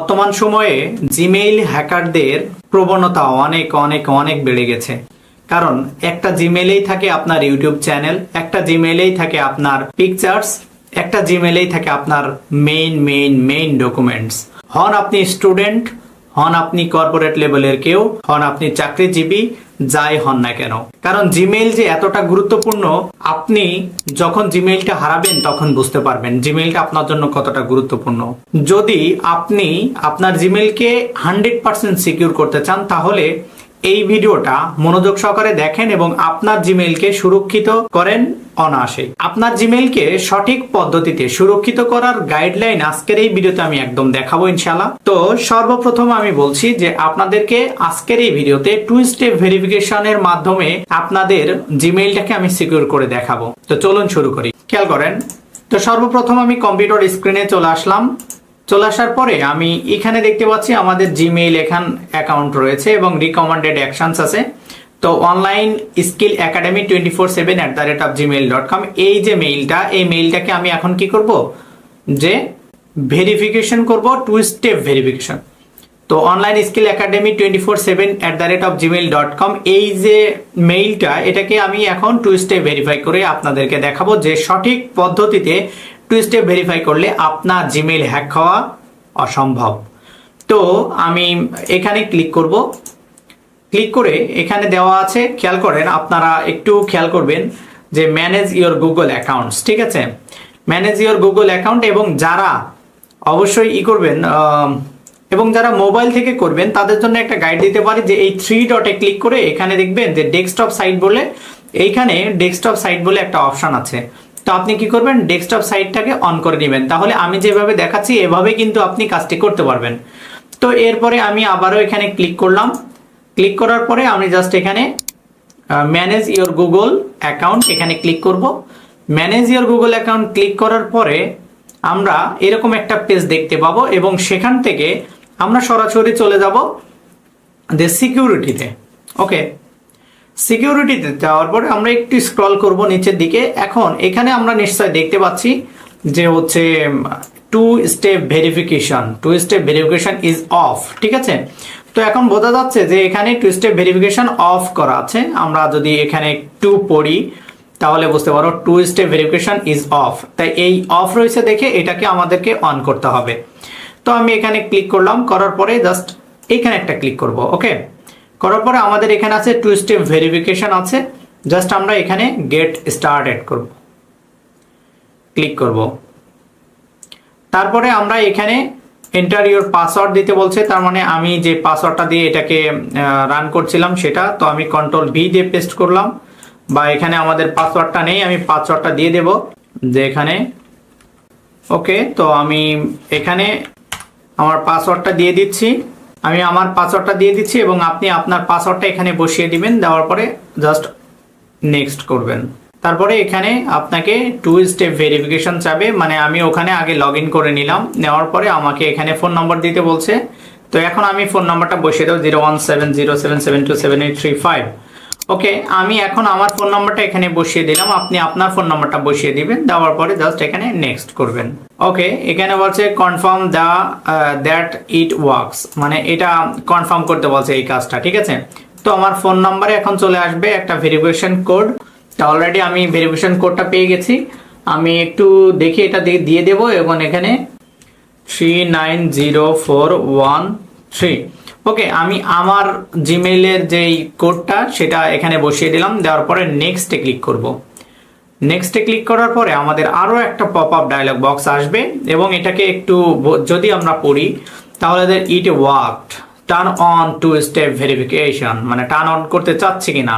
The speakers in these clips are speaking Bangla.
বর্তমান সময়ে জিমেইল হ্যাকারদের প্রবণতা অনেক অনেক অনেক বেড়ে গেছে। কারণ একটা জিমেইলেই থাকে আপনার ইউটিউব চ্যানেল, একটা জিমেইলেই থাকে আপনার পিকচার্স, একটা জিমেইলেই থাকে আপনার মেইন ডকুমেন্টস। হন আপনি স্টুডেন্ট, হন আপনি কর্পোরেট লেভেলের কেউ, হন আপনি চাকরিজীবী, যাই হন না কেন। কারণ জিমেইল যে এতটা গুরুত্বপূর্ণ, আপনি যখন জিমেইলটা হারাবেন তখন বুঝতে পারবেন জিমেইলটা আপনার জন্য কতটা গুরুত্বপূর্ণ। যদি আপনি আপনার জিমেইলকে 100% সিকিউর করতে চান, তাহলে এই ভিডিওটা মনোযোগ সহকারে দেখেন এবং আপনার জিমেইলকে সুরক্ষিত করেন অনায়াসেই। আপনার জিমেইলকে সঠিক পদ্ধতিতে সুরক্ষিত করার গাইডলাইন আজকের এই ভিডিওতে আমি একদম দেখাবো ইনশাআল্লাহ। তো সর্বপ্রথম আমি বলছি যে আপনাদেরকে আজকের এই ভিডিওতে 2 স্টেপ ভেরিফিকেশনের মাধ্যমে আপনাদের জিমেইলটাকে আমি সিকিউর করে দেখাবো। তো চলুন শুরু করি। খেয়াল করেন, তো সর্বপ্রথম আমি কম্পিউটার স্ক্রিনে চলে আসলাম। চলে আসার পরে আমি এখানে দেখতে পাচ্ছি আমাদের জিমেইল অ্যাকাউন্ট রয়েছে এবং রিকমেন্ডেড অ্যাকশনস আছে। তো অনলাইন স্কিল একাডেমি 24/7@gmail.com এই যে মেইলটা, এই মেইলটাকে আমি এখন কি করব, যে ভেরিফিকেশন করব, 2 স্টেপ ভেরিফিকেশন। তো অনলাইন স্কিল একাডেমি 24/7@gmail.com এই যে মেইলটা, এটাকে আমি এখন 2 স্টেপ ভেরিফাই করে আপনাদেরকে দেখাবো যে সঠিক পদ্ধতিতে 2 স্টেপ ভেরিফাই করলে আপনার জিমেইল হ্যাক হওয়া অসম্ভব। তো আমি এখানে ক্লিক করব। ক্লিক করে এখানে দেওয়া আছে, খেয়াল করেন, আপনারা একটু খেয়াল করবেন যে ম্যানেজ ইওর গুগল অ্যাকাউন্টস, ঠিক আছে, ম্যানেজ ইওর গুগল অ্যাকাউন্ট। এবং যারা অবশ্যই করবেন এবং যারা মোবাইল থেকে করবেন তাদের জন্য একটা গাইড দিতে পারি যে এই 3 ডটে ক্লিক করে এখানে দেখবেন যে ডেস্কটপ সাইট বলে, এইখানে ডেস্কটপ সাইট বলে একটা অপশন আছে। তো আপনি কি করবেন, ডেস্কটপ সাইটটাকে অন করে নেবেন, তাহলে আমি যেভাবে দেখাচ্ছি এভাবে কিন্তু আপনি কাজটি করতে পারবেন। তো এরপরে আমি আবারও এখানে ক্লিক করলাম। ক্লিক করার পরে আমি জাস্ট এখানে ম্যানেজ ইওর গুগল অ্যাকাউন্ট এখানে ক্লিক করব। Manage your Google account click করার পরে আমরা এরকম একটা পেজ দেখতে পাবো এবং সেখান থেকে আমরা সরাসরি চলে যাব যে সিকিউরিটিতে। ওকে, সিকিউরিটিতে যাওয়ার পরে আমরা একটু স্ক্রল করব নিচের দিকে। এখন এখানে আমরা নিশ্চয় দেখতে পাচ্ছি যে হচ্ছে 2 step verification, 2 step verification is of, ঠিক আছে। তো এখন বোঝা যাচ্ছে যে এখানে 2 স্টেপ ভেরিফিকেশন অফ করা আছে। আমরা যদি এখানে একটু পড়ি তাহলে বুঝতে পারো 2 স্টেপ ভেরিফিকেশন ইজ অফ। তাই এই অফ রয়েছে দেখে এটাকে আমাদেরকে অন করতে হবে। তো আমি এখানে ক্লিক করলাম, করার পরে জাস্ট এখানে একটা ক্লিক করব। ওকে, করার পরে আমাদের এখানে আছে 2 স্টেপ ভেরিফিকেশন আছে। জাস্ট আমরা এখানে গেট স্টার্টেড করব, ক্লিক করব। তারপরে আমরা এখানে এন্টার ইওর পাসওয়ার্ড দিতে বলছে, তার মানে আমি যে পাসওয়ার্ডটা দিয়ে এটাকে রান করছিলাম সেটা। তো আমি Ctrl+V দিয়ে পেস্ট করলাম, বা এখানে আমাদের পাসওয়ার্ডটা নেই, আমি পাসওয়ার্ডটা দিয়ে দেব যে এখানে। ওকে, তো আমি এখানে আমার পাসওয়ার্ডটা দিয়ে দিচ্ছি, আমি আমার পাসওয়ার্ডটা দিয়ে দিচ্ছি এবং আপনি আপনার পাসওয়ার্ডটা এখানে বসিয়ে দিবেন। দেওয়ার পরে জাস্ট নেক্সট করবেন। তারপরে এখানে আপনাকে 2 স্টেপ ভেরিফিকেশন চাবে, মানে আমি ওখানে আগে লগ ইন করে নিলাম। নেওয়ার পরে আমাকে এখানে ফোন নম্বর দিতে বলছে। তো এখন আমি ফোন নাম্বারটা বসিয়ে দেবো 01707727835। ওকে, আমি এখন আমার ফোন নাম্বারটা এখানে বসিয়ে দিলাম, আপনি আপনার ফোন নাম্বারটা বসিয়ে দিবেন। দেওয়ার পরে জাস্ট এখানে নেক্সট করবেন। ওকে, এখানে বলছে কনফার্ম দ্যাট ইট ওয়ার্কস, মানে এটা কনফার্ম করতে বলছে এই কাজটা, ঠিক আছে। তো আমার ফোন নাম্বারে এখন চলে আসবে একটা ভেরিফিকেশন কোড। তো অলরেডি আমি ভেরিফিকেশন কোডটা পেয়ে গেছি, আমি একটু দেখি এটা দিয়ে দেবো এবং এখানে 390413। ওকে, আমি আমার জিমেইলের যেই কোডটা সেটা এখানে বসিয়ে দিলাম। দেওয়ার পরে নেক্সটে ক্লিক করব। নেক্সটে ক্লিক করার পরে আমাদের আরও একটা পপ আপ ডায়লগ বক্স আসবে এবং এটাকে একটু যদি আমরা পড়ি তাহলে ইট worked, turn on 2 step verification, মানে টার্ন অন করতে চাচ্ছি কিনা।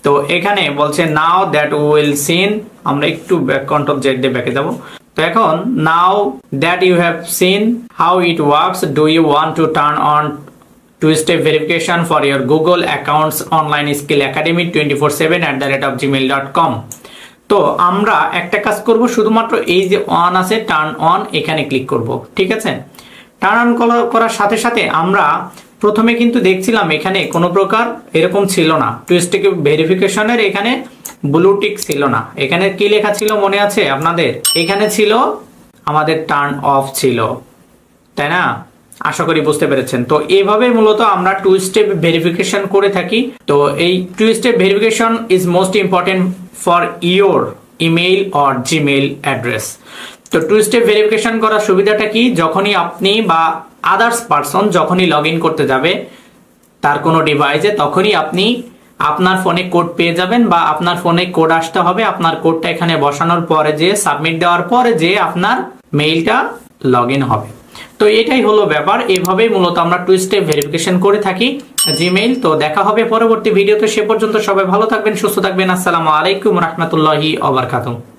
তো এখানে বলছে নাও দ্যাট উইল সিন, আমরা একটু Ctrl+Z দিয়ে ব্যাকে যাব। তো এখন now that you have seen how it works, do you want to turn on 2 step verification for your Google accounts online skill academy 24/7@gmail.com। তো আমরা একটা কাজ করব, শুধুমাত্র এই যে অন আছে টার্ন অন, এখানে ক্লিক করব, ঠিক আছে। টার্ন অন করার সাথে সাথে আমরা প্রথমে কিন্তু দেখছিলাম এখানে কোনো প্রকার এরকম ছিল না, 2 স্টেপ ভেরিফিকেশনের এখানে ব্লু টিক ছিল না। এখানে কি লেখা ছিল মনে আছে আপনাদের? এখানে ছিল আমাদের টার্ন অফ ছিল, তাই না? আশা করি বুঝতে পেরেছেন। তো এইভাবে মূলত আমরা টু স্টেপ ভেরিফিকেশন করে থাকি। তো এই two step verification is most important for your email or Gmail address. তো টু স্টেপ ভেরিফিকেশন করার সুবিধাটা কি, যখনই আপনি বা আদার্স পারসন যখনই লগ ইন করতে যাবে তার কোনো ডিভাইসে, তখনই আপনি আপনার ফোনে কোড পেয়ে যাবেন বা আপনার ফোনে কোড আসতে হবে। আপনার কোডটা এখানে বসানোর পরে যে সাবমিট দেওয়ার পরে যে আপনার মেইলটা লগ ইন হবে। তো এটাই হলো ব্যাপার। এইভাবেই মূলত আমরা টু স্টেপ ভেরিফিকেশন করে থাকি জিমেইল। তো দেখা হবে পরবর্তী ভিডিওতে। সে পর্যন্ত সবাই ভালো থাকবেন, সুস্থ থাকবেন। আসসালামু আলাইকুম রহমতুল্লাহি ওয়া বারাকাতুহু।